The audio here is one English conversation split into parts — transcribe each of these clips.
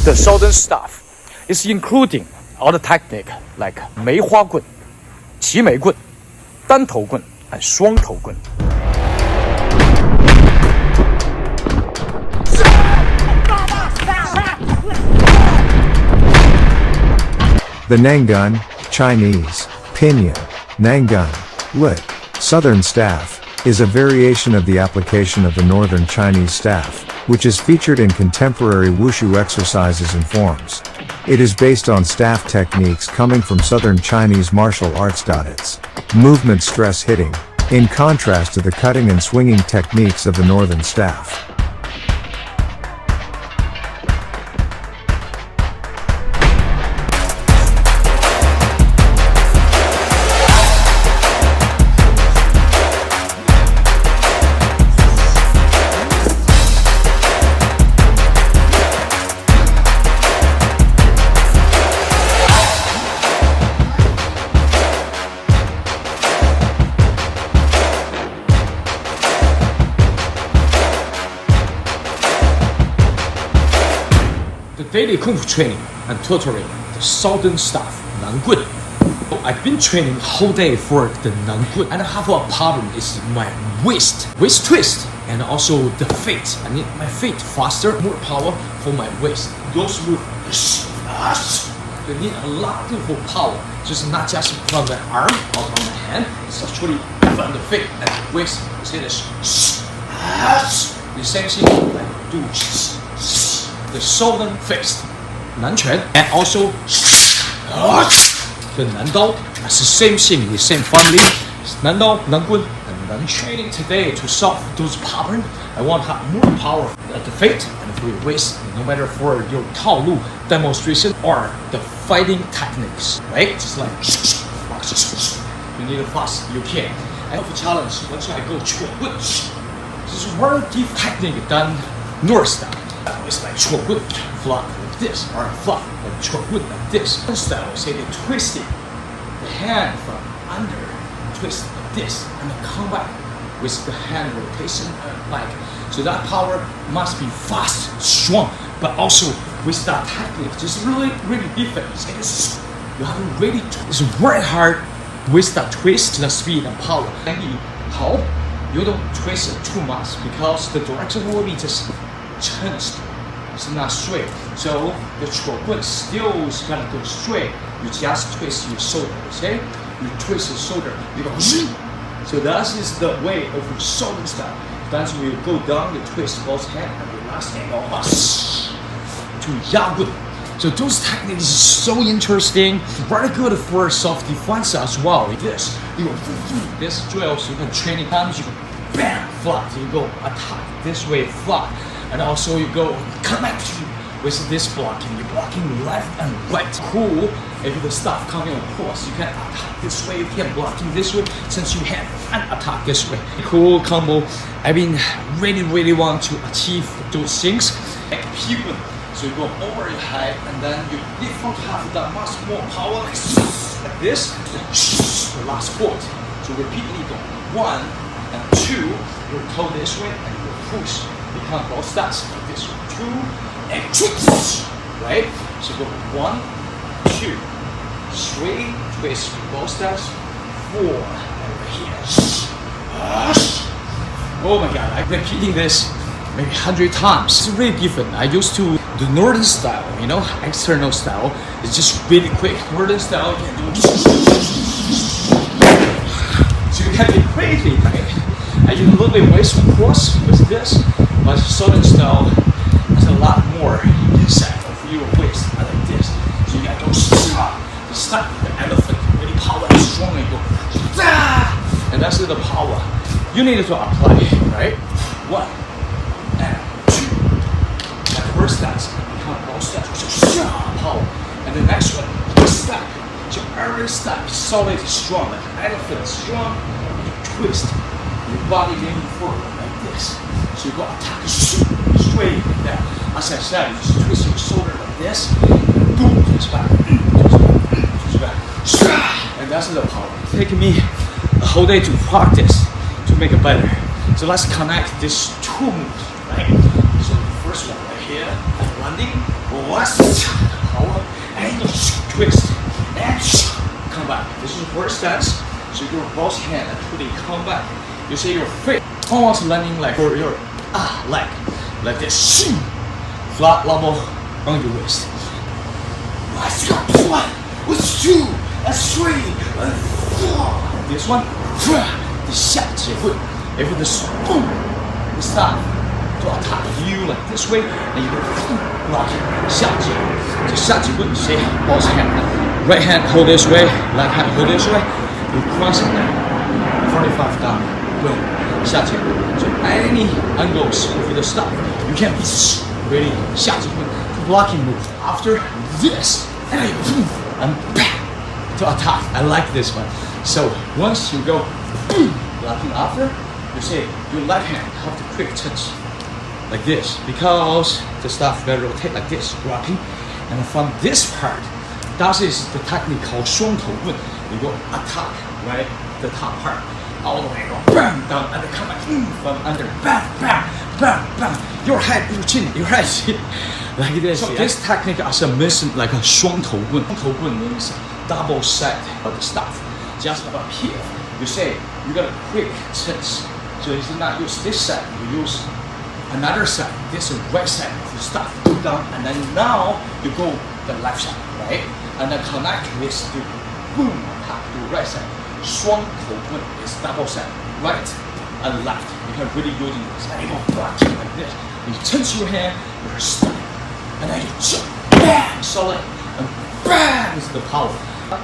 The southern staff is including other technique like 梅花棍、齐眉棍、单头棍 and 双头棍。The NAN GUN, Chinese, pinyin, NAN GUN, lit, southern staff, is a variation of the application of the northern Chinese staff, which is featured in contemporary wushu exercises and forms. It is based on staff techniques coming from southern Chinese martial arts. Its movement stress hitting, in contrast to the cutting and swinging techniques of the northern staff. The daily Kung Fu training and tutoring the southern staff, NAN GUN. I've been training whole day for the NAN GUN, and I have a problem is my waist twist, and also the feet. I need my feet faster, more power for my waist. Those move, you need a lot of power. Just not just from the arm or from the hand, it's actually from the feet and the waist. You see this? The same thing like do. The southern fist, 南拳, and also the 南刀. That's the same thing, the same family. 南刀, NAN GUN, and NAN training today to solve those patterns. I want to have more power at the feet and for your waist, no matter for your 套路 demonstration or the fighting techniques, right? Just like you need to fast, you can. And for challenge, once I go 戳棍, this is very deep technique than north style. It's like 戳棍 flop like this, or flop like 戳棍 like this. One style, say they twisted the hand from under, twist like this, and then come back with the hand rotation like. So that power must be fast, strong, but also with that technique, just really different. You have to really, it's very hard with that twist, the speed and power. And you don't twist it too much because the direction will be just changed. It's not straight. So the 戳棍 still is gonna go straight. You just twist your shoulder, okay? You twist your shoulder, you go. So that is the way of the southern style. Then you go down, you twist both hands, and the last hand go to 压棍. So those techniques is so interesting, very good for self-defense as well. Like this, you go this drills, you can training times, you go bam, flat, you go attack this way, flat. And also you go connect with this blocking. You're blocking left and right. Cool. If the stuff coming across, you can attack this way. You can blocking this way since you have an attack this way. Cool combo. I mean, really want to achieve those things. Like people. So you go over your head and then you don't have that much more power like this. The last foot. So repeatedly go 1 and 2. You go this way and you push. Become both steps like this. 2 and 2, right? So go 1, 2, 3, twist both steps, 4, and over here. Oh my God! I'm repeating this maybe 100 times. It's really different. I used to the northern style, you know, external style. It's just really quick. Northern style, you can do. So you can be crazy, right? And you a little bit waist across with this. But southern style has a lot more inside of your waist, like this. So you gotta go just stop the elephant, really power and strongly go, and that's the power you need to apply, right? 1 and 2. And the first step, become both steps, so power. And the next one, step. So every step is solid, strong, like an elephant, strong. You twist your body maybe forward like this. So you go attack straight like that. As I said, you just twist your shoulder like this, and boom, twist back, twist back. And that's the power. It's taking me a whole day to practice to make it better. So let's connect these two moves, right? So the first one right here, landing, power, and you twist, and come back. This is the first stance. So your both hand actually come back. You see your feet almost landing like for your leg, like this. Flat level on your waist. Let's go. 1, 2, 3, 4. This one, 你下结棍。If this boom, you stop to attack you like this way, and you go block 下结。这下结棍 say both hand, right hand hold this way, left hand hold this way. You cross it down, 45 down, boom, 下结棍. So any angles with the stop, you can be ready 下结棍 to blocking move. After this, and boom, and back to attack. I like this one. So once you go boom, blocking after, you say your left hand have to quick touch like this because the stuff will rotate like this, blocking. And from this part, that is the technique called 双头棍. You go attack, right? The top part, all the way, go bam, down, and come back from under, bam, bam, bam, bam. Your head, your chin, like this. So this technique is a mission like a 双头棍. 双头棍 means double set of the stuff. Just up here, you say you got a quick touch. So you do not use this side, you use another side. This is right side of the stuff. Go down, and then now you go the left side, right? And then connect this to boom, attack to right side. 双头棍 is double side, right and left. You can really use this. And you go block like this. You touch your hand, you're stuck. And then you jump, bam, solid, and bam is the power.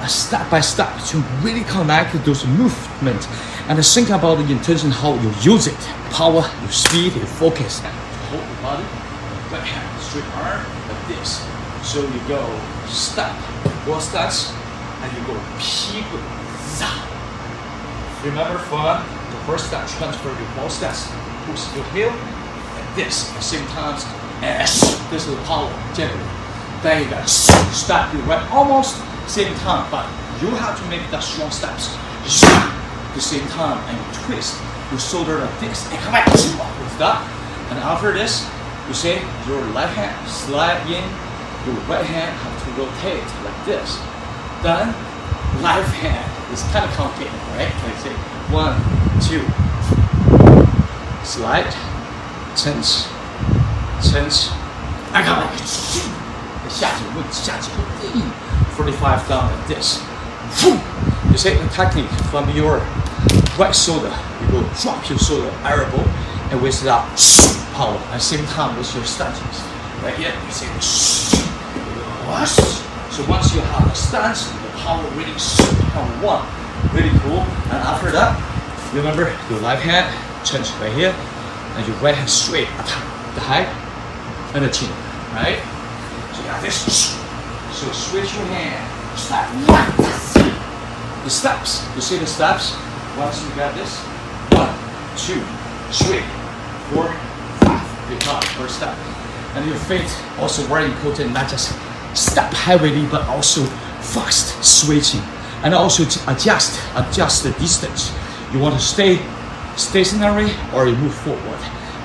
Step by step to really connect those movements and think about the intention how you use it. Power, your speed, your focus. Hold the body, right hand, straight arm, like this. So you go step, 4 steps, and you go 劈棍, Remember from the first step, transfer your both steps, push your heel, like this. At the same time, this is the power, gently. Then you gotta step your right, almost same time, but you have to make that strong steps. At the same time, and you twist your shoulder like this, and come back with that. And after this, you say your left hand slide in, your right hand have to rotate like this. Then left hand is kind of complicated, right? Like say 1, 2, slide, tense, and come back. 下结棍 45 down like this. You say the technique from your right shoulder. You go drop your shoulder, elbow, and with that power. At the same time with your stances. Right here, you say so once you have a stance, the power really become one. Really cool. And after that, remember your left hand change right here, and your right hand straight attack the head and the chin. Right? So you got this. So switch your hand. Step. The steps. You see the steps? Once you got this, 1, 2, 3, 4, 5. You got first step. And your feet also very important, not just step heavily, but also fast switching. And also to adjust the distance. You want to stay stationary or you move forward.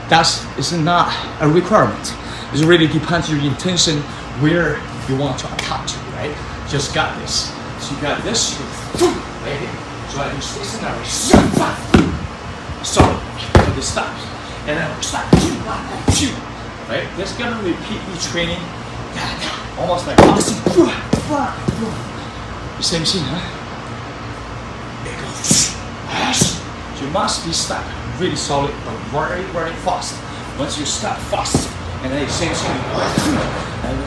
That is not a requirement. It really depends on your intention where you want to attack to, right? Just got this. So you got this, you right here. So I do stationary. Solid. So this stops. And then stop. Right? This is gonna repeat each training. Almost like opposite. Same thing, huh? There goes. So you must be stuck really solid, but very, very fast. Once you start fast, and then same thing, and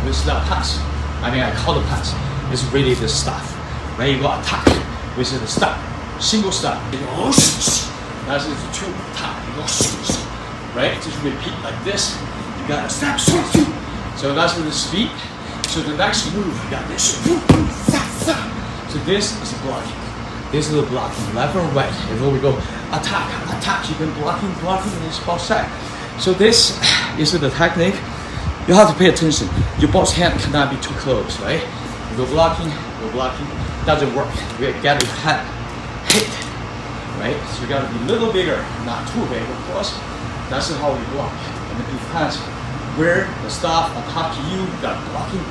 with that pass. I mean, I call the pass. It's really the stuff. Right? You go attack with the stop. Single stop. That's the 2 attack. You go right? Just repeat like this. You got a step. So that's the speed. So the next move, you got this. So this is blocking. This is the blocking, left and right. And then we go attack. You can blocking in this both side. So this is the technique. You have to pay attention. Your both hand cannot be too close, right? You go blocking, doesn't work. You get your head hit, right? So you gotta be a little bigger, not too big, of course. That's how you block. And it depends where the staff attack you, you got blocking,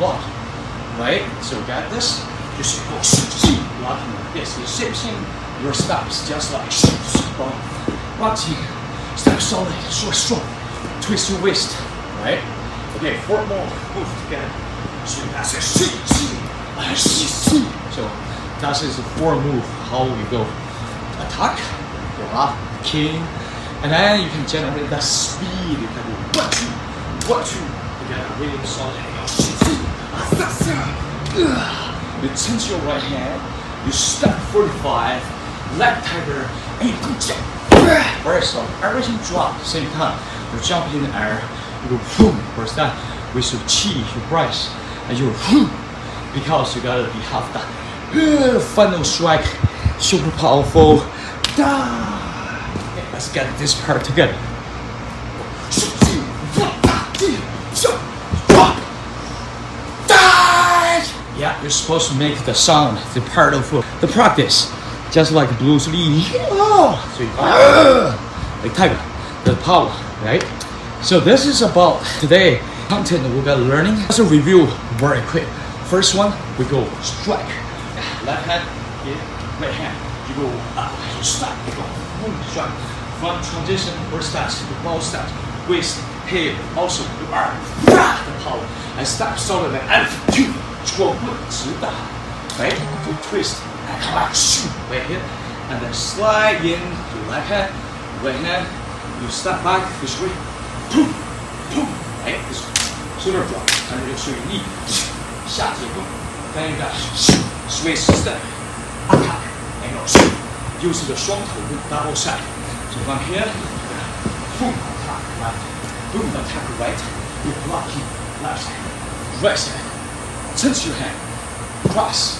right? So got this, just go blocking like this. The same thing, your steps just like blocking, step solid, strong, twist your waist, right? Okay, 4 more, move together. So that's it, so that is the 4 move, how we go. Attack, block, king, and then you can generate that speed. You can do 1, 2, you get a really solid. You tense your right hand, you step 45, leg tiger, and you go jump. Very slow. Everything drop at the same time. You jump in the air, you go boom, first that with your chi, your breath, and you boom, because you gotta be half that final strike, super powerful. Okay, let's get this part together. Yeah, you're supposed to make the sound, the part of the practice, just like Bruce Lee. So like tiger, the power, right? So this is about today content we're gonna learning. Let's review very quick. First one, we go strike. Left hand, right hand. You go up, you stop, you go boom, strike. Front transition, or steps, the ball steps, waist, hip, also the arm, the power. And step solid and you. 戳棍直打 right? You twist and come back, shoot, right here, and then slide in to left hand, right hand, you step back this way, boom, boom, right? This shoulder drop, and you show your knee, 下接棍, then you got switch step, attack, and go shoot. Use the 双头棍 double side. So from here, boom, attack left, boom, attack right, you blocking left side, right side. Tense your hand, cross,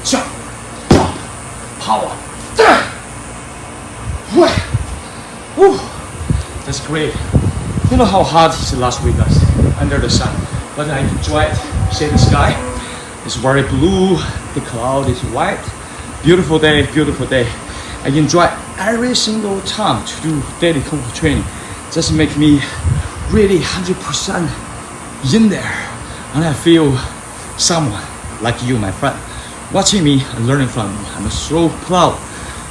jump, drop, power, woo, that's great. You know how hot it is last week, guys, under the sun, but I enjoy it. See the sky, it's very blue, the cloud is white, beautiful day, beautiful day. I enjoy every single time to do daily Kung Fu training. Just make me really 100% in there, and I feel someone like you, my friend, watching me and learning from me. I'm so proud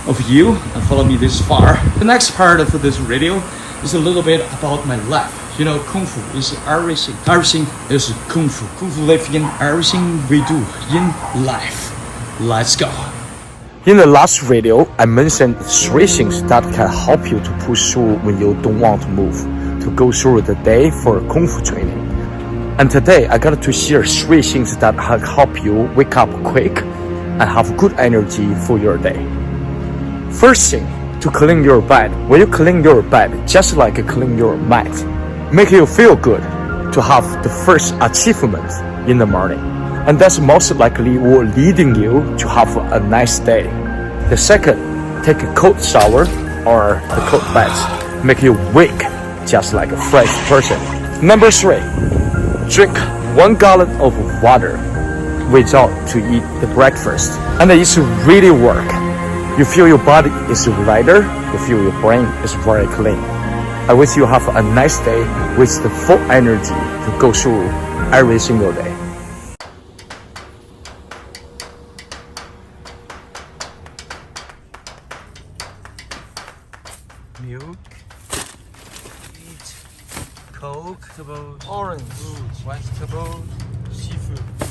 of you and follow me this far. The next part of this video is a little bit about my life. You know, Kung Fu is everything. Everything is Kung Fu. Kung Fu lives in everything we do in life. Let's go. In the last video, I mentioned 3 things that can help you to push through when you don't want to move, to go through the day for Kung Fu training. And today I got to share 3 things that can help you wake up quick and have good energy for your day. First thing, to clean your bed. When you clean your bed, just like clean your mat, make you feel good to have the first achievement in the morning. And that's most likely will leading you to have a nice day. The second, take a cold shower or the cold bath, make you wake just like a fresh person. Number 3, drink 1 gallon of water without to eat the breakfast. And it's really work. You feel your body is lighter, you feel your brain is very clean. I wish you have a nice day with the full energy to go through every single day. Milk, meat, Coke, vegetables, orange, fruits, vegetables, seafood.